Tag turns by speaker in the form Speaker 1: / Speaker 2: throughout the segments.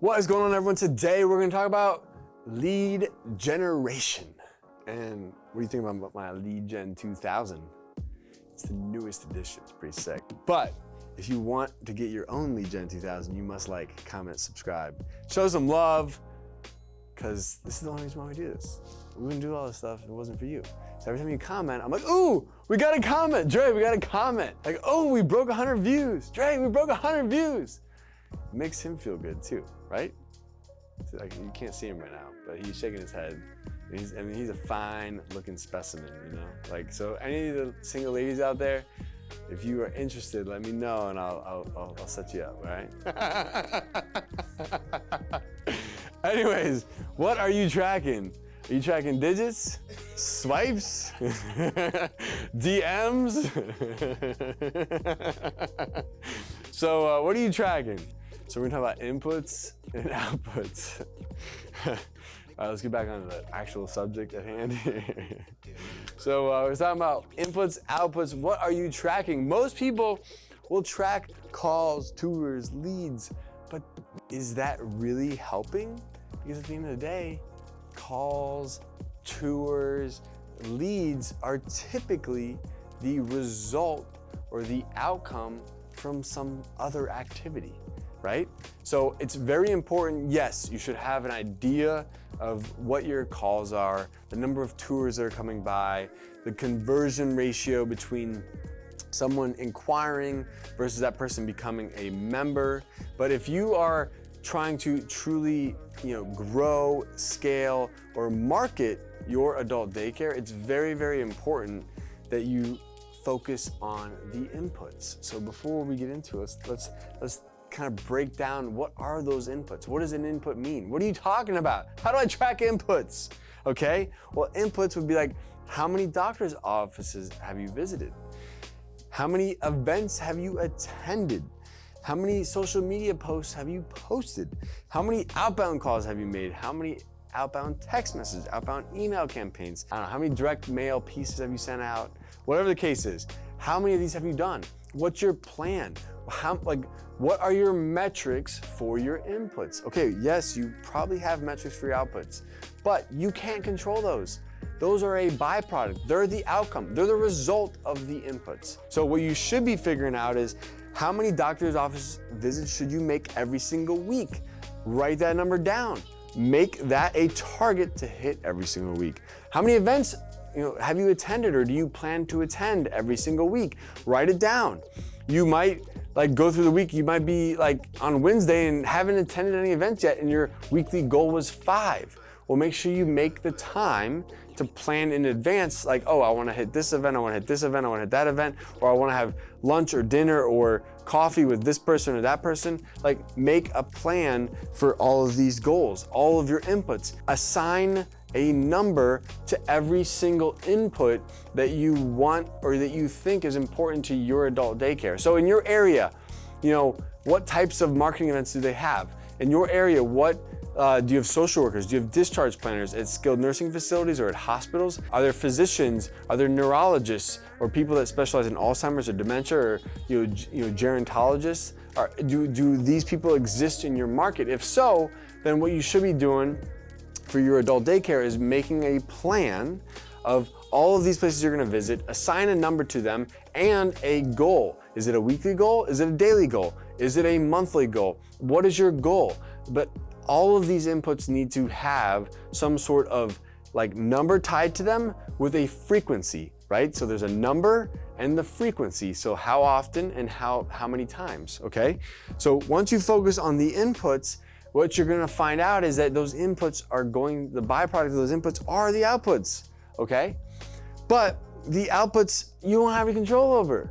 Speaker 1: What is going on, everyone? Today we're going to talk about lead generation. And what do you think about my Lead Gen 2000? It's the newest edition. It's pretty sick. But if you want to get your own Lead Gen 2000, you must like, comment, subscribe. Show some love, because this is the only reason why we do this. We wouldn't do all this stuff if it wasn't for you. So every time you comment, I'm like, ooh, we got a comment. Dre, we got a comment. Like, oh, we broke 100 views. Dre, we broke 100 views. It makes him feel good too, right? So like, you can't see him right now, but he's shaking his head. He's a fine looking specimen, you know? Like, so any of the single ladies out there, if you are interested, let me know and I'll set you up, right? Anyways, what are you tracking? Are you tracking digits, swipes, DMs? So what are you tracking? So we're gonna talk about inputs and outputs. All right, let's get back on the actual subject at hand. So we're talking about inputs, outputs. What are you tracking? Most people will track calls, tours, leads, but is that really helping? Because at the end of the day, calls, tours, leads are typically the result or the outcome from some other activity, right? So it's very important. Yes, you should have an idea of what your calls are, the number of tours that are coming by, the conversion ratio between someone inquiring versus that person becoming a member. But if you are trying to truly, grow, scale, or market your adult daycare, it's very, very important that you focus on the inputs. So before we get into it, let's kind of break down what are those inputs. What does an input mean? What are you talking about? How do I track inputs? Okay, well, inputs would be like, how many doctor's offices have you visited? How many events have you attended? How many social media posts have you posted? How many outbound calls have you made? How many outbound text messages, outbound email campaigns? I don't know, how many direct mail pieces have you sent out? Whatever the case is, how many of these have you done? What's your plan? What are your metrics for your inputs? Okay, yes, you probably have metrics for your outputs, but you can't control those. Those are a byproduct. They're the outcome. They're the result of the inputs. So what you should be figuring out is how many doctor's office visits should you make every single week? Write that number down. Make that a target to hit every single week. How many events have you attended or do you plan to attend every single week? Write it down. You might go through the week, you might be on Wednesday and haven't attended any events yet and your weekly goal was 5. Well, make sure you make the time to plan in advance, oh, I wanna hit this event, I wanna hit this event, I wanna hit that event, or I wanna have lunch or dinner or coffee with this person or that person. Make a plan for all of these goals, all of your inputs. Assign a number to every single input that you want or that you think is important to your adult daycare. So in your area, what types of marketing events do they have? In your area, do you have social workers? Do you have discharge planners at skilled nursing facilities or at hospitals? Are there physicians? Are there neurologists or people that specialize in Alzheimer's or dementia or gerontologists? Do these people exist in your market? If so, then what you should be doing for your adult daycare is making a plan of all of these places you're gonna visit, assign a number to them, and a goal. Is it a weekly goal? Is it a daily goal? Is it a monthly goal? What is your goal? But all of these inputs need to have some sort of number tied to them with a frequency, right? So there's a number and the frequency. So how often and how many times, okay? So once you focus on the inputs, what you're gonna find out is that those inputs the byproduct of those inputs are the outputs, okay? But the outputs you don't have any control over.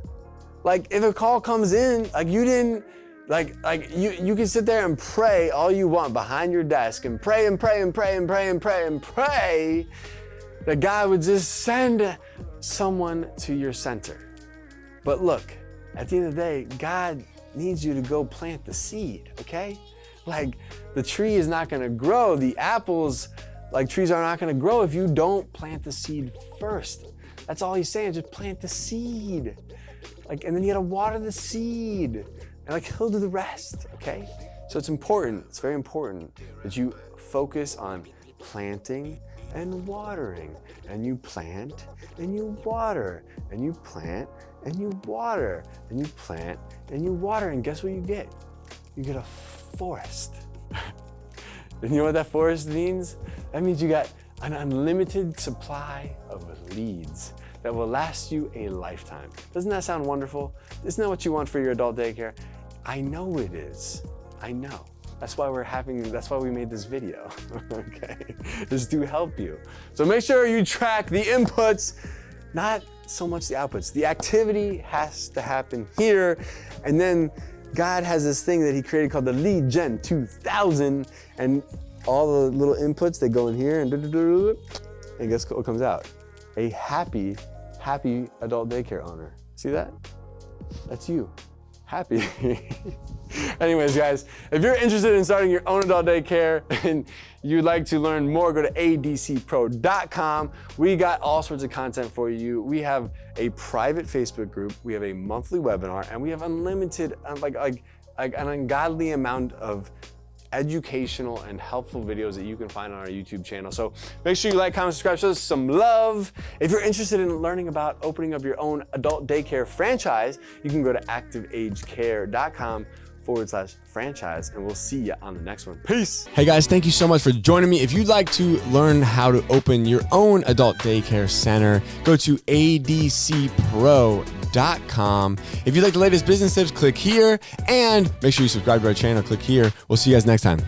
Speaker 1: If a call comes in, you didn't, you can sit there and pray all you want behind your desk and pray and pray and pray and pray and pray and pray that God would just send someone to your center. But look, at the end of the day, God needs you to go plant the seed, okay? The tree is not gonna grow. The apples, trees are not gonna grow if you don't plant the seed first. That's all he's saying, just plant the seed. And then you gotta water the seed. And he'll do the rest, okay? So it's important, it's very important that you focus on planting and watering, and you plant and you water, and you plant and you water, and you plant and you water, and guess what you get? You get a forest. And you know what that forest means? That means you got an unlimited supply of leads that will last you a lifetime. Doesn't that sound wonderful? Isn't that what you want for your adult daycare? I know it is. I know. That's why we made this video, okay? Is to help you. So make sure you track the inputs, not so much the outputs. The activity has to happen here, and then God has this thing that he created called the Lead Gen 2000, and all the little inputs, they go in here, and guess what comes out? A happy adult daycare owner. See that? That's you. Happy. Anyways, guys, if you're interested in starting your own adult daycare and you'd like to learn more, go to adcpro.com. We got all sorts of content for you. We have a private Facebook group, we have a monthly webinar, and we have unlimited, like an ungodly amount of educational and helpful videos that you can find on our YouTube channel. So make sure you like, comment, subscribe, show us some love. If you're interested in learning about opening up your own adult daycare franchise, you can go to activeagecare.com/franchise, and we'll see you on the next one. Peace. Hey guys, thank you so much for joining me. If you'd like to learn how to open your own adult daycare center, go to adcpro.com. If you'd like the latest business tips, click here, and make sure you subscribe to our channel. Click here. We'll see you guys next time.